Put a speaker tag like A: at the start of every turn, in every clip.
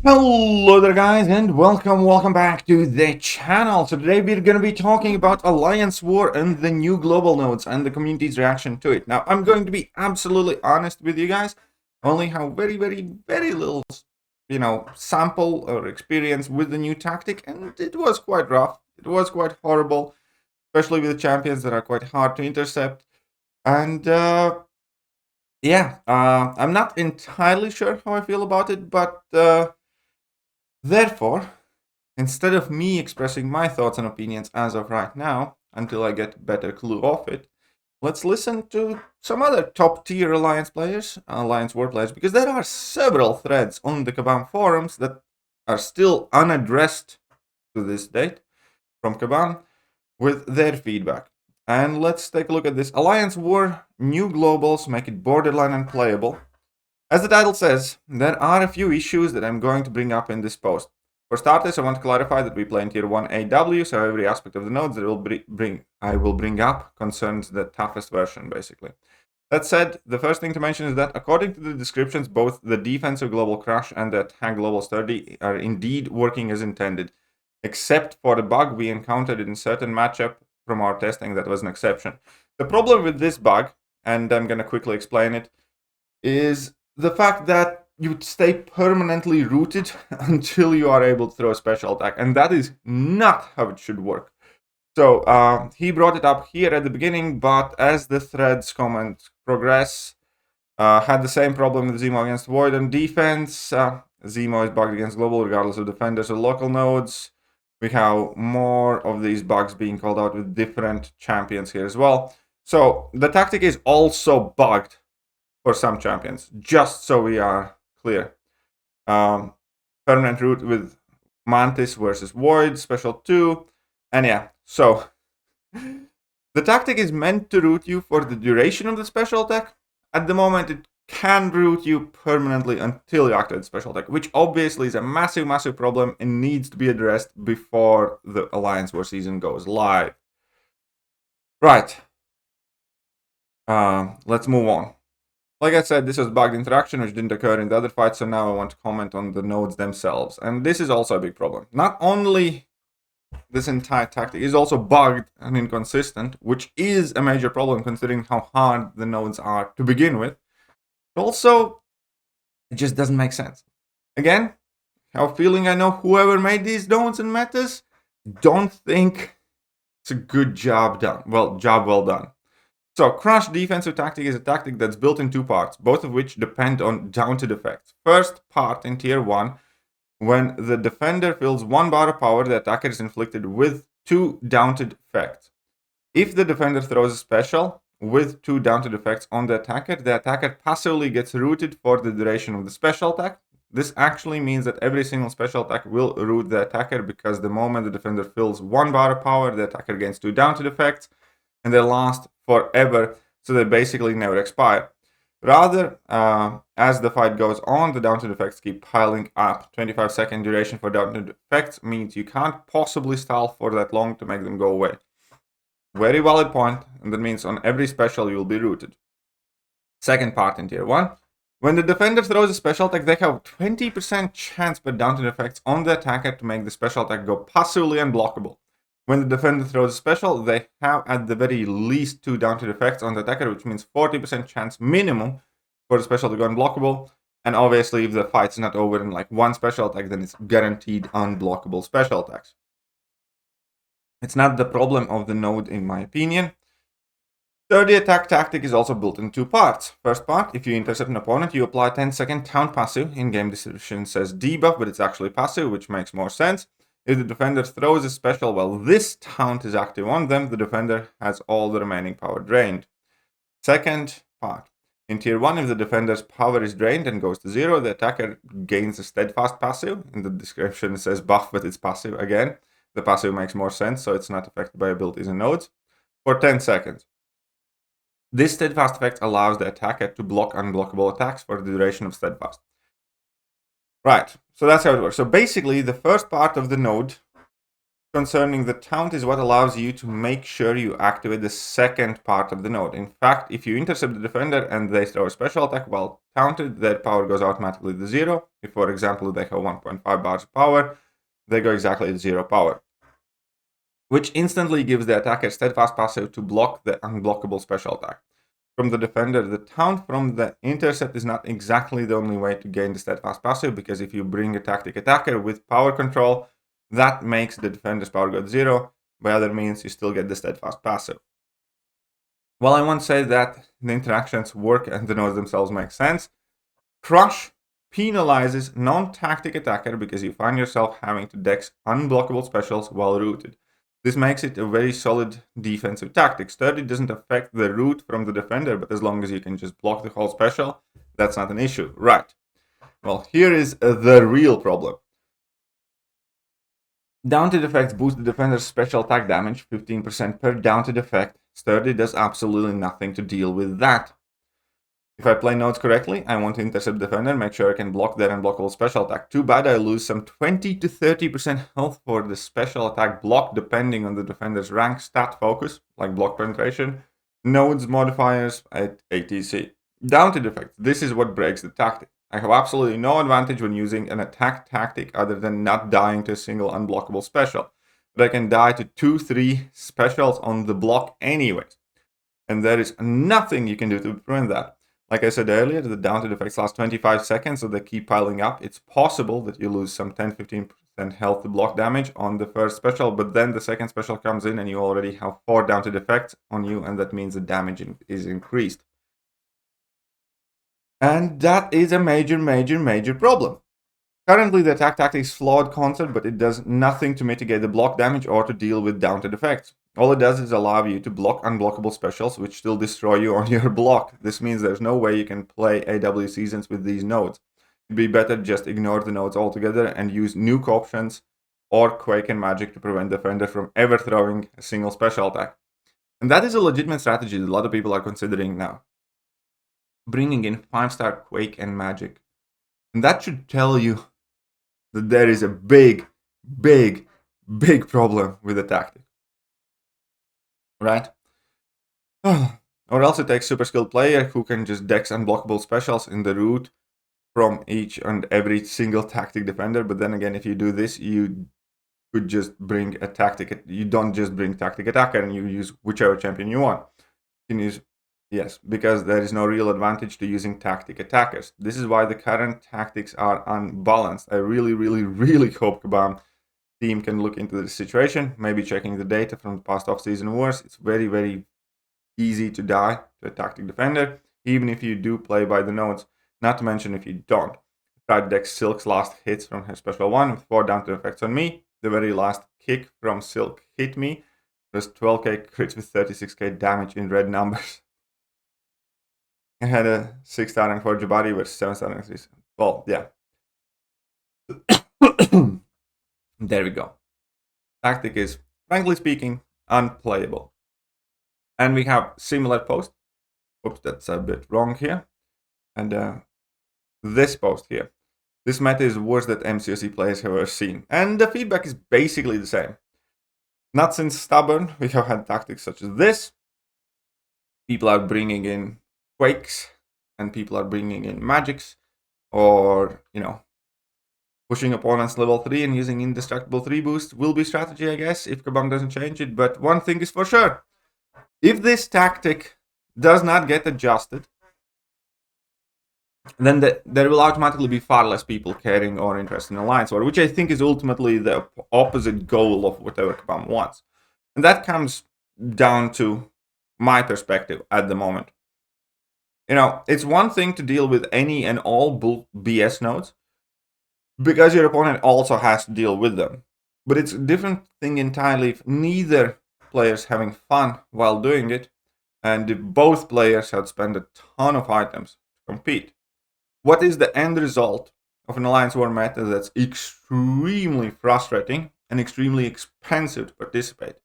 A: Hello there guys and welcome back to the channel. So today we're going to be talking about Alliance War and the new global nodes and the community's reaction to it. Now I'm going to be absolutely honest with you guys. I only have very little sample or experience with the new tactic, and it was quite rough. It was quite horrible, especially with the champions that are quite hard to intercept. And I'm not entirely sure how I feel about it, but therefore, instead of me expressing my thoughts and opinions as of right now, until I get a better clue of it, let's listen to some other top tier Alliance players, Alliance War players, because there are several threads on the Kabam forums that are still unaddressed to this date from Kabam with their feedback. And let's take a look at this. Alliance War new globals make it borderline unplayable. As the title says, there are a few issues that I'm going to bring up in this post. For starters, I want to clarify that we play in Tier 1 AW, so every aspect of the nodes that I will bring up concerns the toughest version, basically. That said, the first thing to mention is that according to the descriptions, both the defensive global crush and the attack global sturdy are indeed working as intended, except for the bug we encountered in certain matchup from our testing that was an exception. The problem with this bug, and I'm going to quickly explain it, is the fact that you stay permanently rooted until you are able to throw a special attack, and that is not how it should work. So he brought it up here at the beginning, but as the threads comment progress, had the same problem with Zemo against Void on defense. Zemo is bugged against global regardless of defenders or local nodes. We have more of these bugs being called out with different champions here as well. So the tactic is also bugged for some champions, just so we are clear. Permanent root with Mantis versus Void, special 2. And yeah, so the tactic is meant to root you for the duration of the special attack. At the moment, it can root you permanently until you activate the special attack, which obviously is a massive problem and needs to be addressed before the Alliance War season goes live. Right. Let's move on. Like I said, this was bugged interaction which didn't occur in the other fight, so now I want to comment on the nodes themselves. And this is also a big problem. Not only this entire tactic is also bugged and inconsistent, which is a major problem considering how hard the nodes are to begin with. Also, it just doesn't make sense. Again, I have a feeling I know whoever made these nodes and metas don't think it's a good job done. Job well done. So, Crush defensive tactic is a tactic that's built in two parts, both of which depend on daunted effects. First part in Tier 1, when the defender fills 1 bar of power, the attacker is inflicted with 2 daunted effects. If the defender throws a special with 2 daunted effects on the attacker passively gets rooted for the duration of the special attack. This actually means that every single special attack will root the attacker, because the moment the defender fills 1 bar of power, the attacker gains 2 daunted effects, and they last forever, so they basically never expire. Rather, as the fight goes on, the daunted effects keep piling up. 25-second duration for daunted effects means you can't possibly stall for that long to make them go away. Very valid point, and that means on every special you will be rooted. Second part in Tier 1. When the defender throws a special attack, they have 20% chance per daunted effects on the attacker to make the special attack go passively unblockable. When the defender throws a special, they have at the very least 2 daunted effects on the attacker, which means 40% chance minimum for the special to go unblockable. And obviously, if the fight's not over in like 1 special attack, then it's guaranteed unblockable special attacks. It's not the problem of the node, in my opinion. Third, the attack tactic is also built in 2 parts. First part, if you intercept an opponent, you apply 10-second taunt passive. In-game description says debuff, but it's actually passive, which makes more sense. If the defender throws a special while this taunt is active on them, the defender has all the remaining power drained. Second part. In Tier 1, if the defender's power is drained and goes to 0, the attacker gains a steadfast passive. In the description it says buff, but it's passive again. The passive makes more sense, so it's not affected by abilities and nodes. For 10 seconds. This steadfast effect allows the attacker to block unblockable attacks for the duration of steadfast. Right, so that's how it works. So basically, the first part of the node concerning the taunt is what allows you to make sure you activate the second part of the node. In fact, if you intercept the defender and they throw a special attack while taunted, their power goes automatically to 0. If, for example, they have 1.5 bars of power, they go exactly to 0 power, which instantly gives the attacker steadfast passive to block the unblockable special attack. From the defender, the taunt from the intercept is not exactly the only way to gain the steadfast passive, because if you bring a tactic attacker with power control, that makes the defender's power go to 0. By other means, you still get the steadfast passive. While I won't say that the interactions work and the nodes themselves make sense, Crush penalizes non-tactic attacker because you find yourself having to dex unblockable specials while rooted. This makes it a very solid defensive tactic. Sturdy doesn't affect the root from the defender, but as long as you can just block the whole special, that's not an issue. Right. Well, here is the real problem. Daunted effects boost the defender's special attack damage 15% per daunted effect. Sturdy does absolutely nothing to deal with that. If I play nodes correctly, I want to intercept the defender, make sure I can block their unblockable special attack. Too bad I lose some 20 to 30% health for the special attack block depending on the defender's rank, stat, focus, like block penetration, nodes, modifiers, etc. Daunted effects. This is what breaks the tactic. I have absolutely no advantage when using an attack tactic other than not dying to a single unblockable special. But I can die to 2-3 specials on the block anyways. And there is nothing you can do to prevent that. Like I said earlier, the daunted effects last 25 seconds, so they keep piling up. It's possible that you lose some 10-15% health to block damage on the first special, but then the second special comes in and you already have 4 daunted effects on you, and that means the damage is increased. And that is a major problem. Currently, the attack tactic is flawed concept, but it does nothing to mitigate the block damage or to deal with daunted effects. All it does is allow you to block unblockable specials, which still destroy you on your block. This means there's no way you can play AW seasons with these nodes. It'd be better just ignore the nodes altogether and use nuke options or Quake and Magic to prevent the defender from ever throwing a single special attack. And that is a legitimate strategy that a lot of people are considering now. Bringing in 5-star Quake and Magic. And that should tell you that there is a big problem with the tactic. Right? Or else it takes super skilled player who can just dex unblockable specials in the root from each and every single tactic defender. But then again, if you do this, you could just bring a tactic. You don't just bring tactic attacker and you use whichever champion you want. You can use, yes, because there is no real advantage to using tactic attackers. This is why the current tactics are unbalanced. I really hope Kabam team can look into this situation, maybe checking the data from the past off-season wars. It's very easy to die to a tactic defender, even if you do play by the nodes, not to mention if you don't. Tried deck Silk's last hits from her special 1 with 4 daunted effects on me. The very last kick from Silk hit me. There's 12k crits with 36k damage in red numbers. I had a 6-star rank for Jabari with 7-star rank. Well, yeah. There we go. Tactic is, frankly speaking, unplayable. And we have similar post. Oops, that's a bit wrong here. And this post here. This meta is worse than MCOC players have ever seen. And the feedback is basically the same. Not since Stubborn, we have had tactics such as this. People are bringing in Quakes, and people are bringing in Magics, or, pushing opponents level 3 and using indestructible 3 boost will be strategy, I guess, if Kabam doesn't change it. But one thing is for sure. If this tactic does not get adjusted, then there will automatically be far less people caring or interested in Alliance War, which I think is ultimately the opposite goal of whatever Kabam wants. And that comes down to my perspective at the moment. It's one thing to deal with any and all BS nodes, because your opponent also has to deal with them. But it's a different thing entirely if neither player's having fun while doing it, and if both players have spent a ton of items to compete. What is the end result of an Alliance War meta that's extremely frustrating and extremely expensive to participate?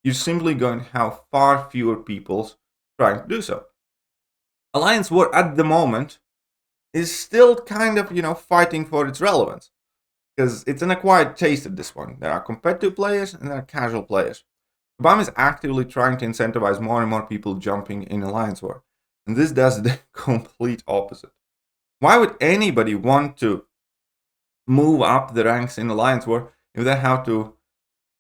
A: You're simply going to have far fewer people trying to do so. Alliance War at the moment is still kind of, fighting for its relevance. Because it's an acquired taste at this point. There are competitive players and there are casual players. Kabam is actively trying to incentivize more and more people jumping in Alliance War. And this does the complete opposite. Why would anybody want to move up the ranks in Alliance War if they have to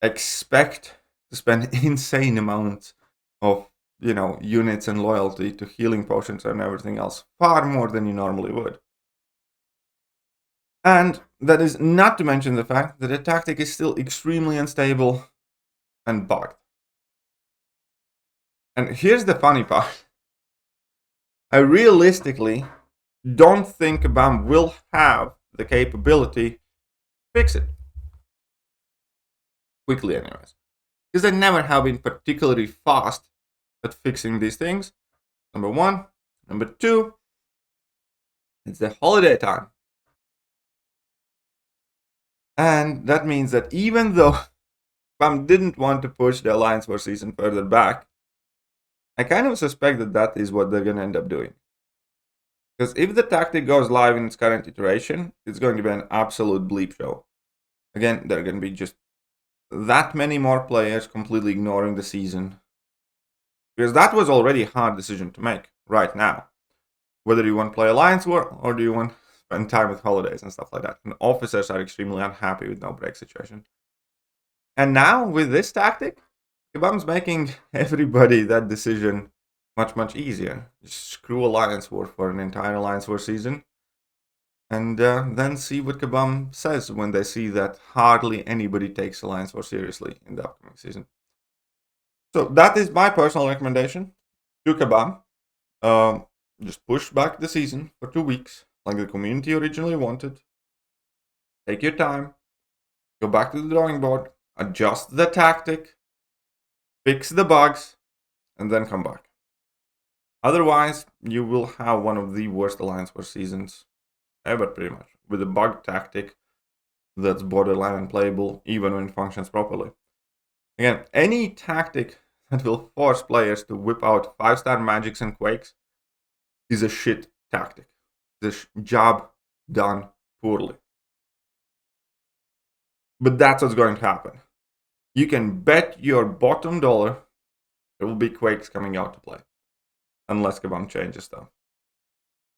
A: expect to spend insane amounts of, units and loyalty to healing potions and everything else, far more than you normally would? And that is not to mention the fact that the tactic is still extremely unstable and bugged. And here's the funny part. I realistically don't think Kabam will have the capability to fix it. Quickly, anyways. Because they never have been particularly fast at fixing these things. Number one. Number two, it's the holiday time. And that means that even though Kabam didn't want to push the Alliance War season further back, I kind of suspect that that is what they're going to end up doing. Because if the tactic goes live in its current iteration, it's going to be an absolute bleep show. Again, there are going to be just that many more players completely ignoring the season. Because that was already a hard decision to make right now. Whether you want to play Alliance War or do you want to spend time with holidays and stuff like that. And officers are extremely unhappy with no break situation. And now with this tactic, Kabam's making everybody that decision much, much easier. Just screw Alliance War for an entire Alliance War season. And then see what Kabam says when they see that hardly anybody takes Alliance War seriously in the upcoming season. So that is my personal recommendation to Kabam. Just push back the season for 2 weeks, like the community originally wanted. Take your time. Go back to the drawing board. Adjust the tactic. Fix the bugs. And then come back. Otherwise, you will have one of the worst Alliance War seasons ever, pretty much, with a bug tactic that's borderline unplayable, even when it functions properly. Again, any tactic that will force players to whip out 5-star magics and quakes is a shit tactic. It's a job done poorly. But that's what's going to happen. You can bet your bottom dollar there will be quakes coming out to play. Unless Kabam changes stuff.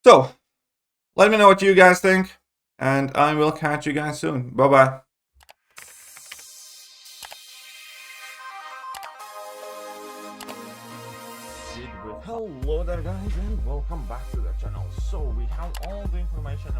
A: So, let me know what you guys think. And I will catch you guys soon. Bye-bye. Hello there guys and welcome back to the channel. So we have all the information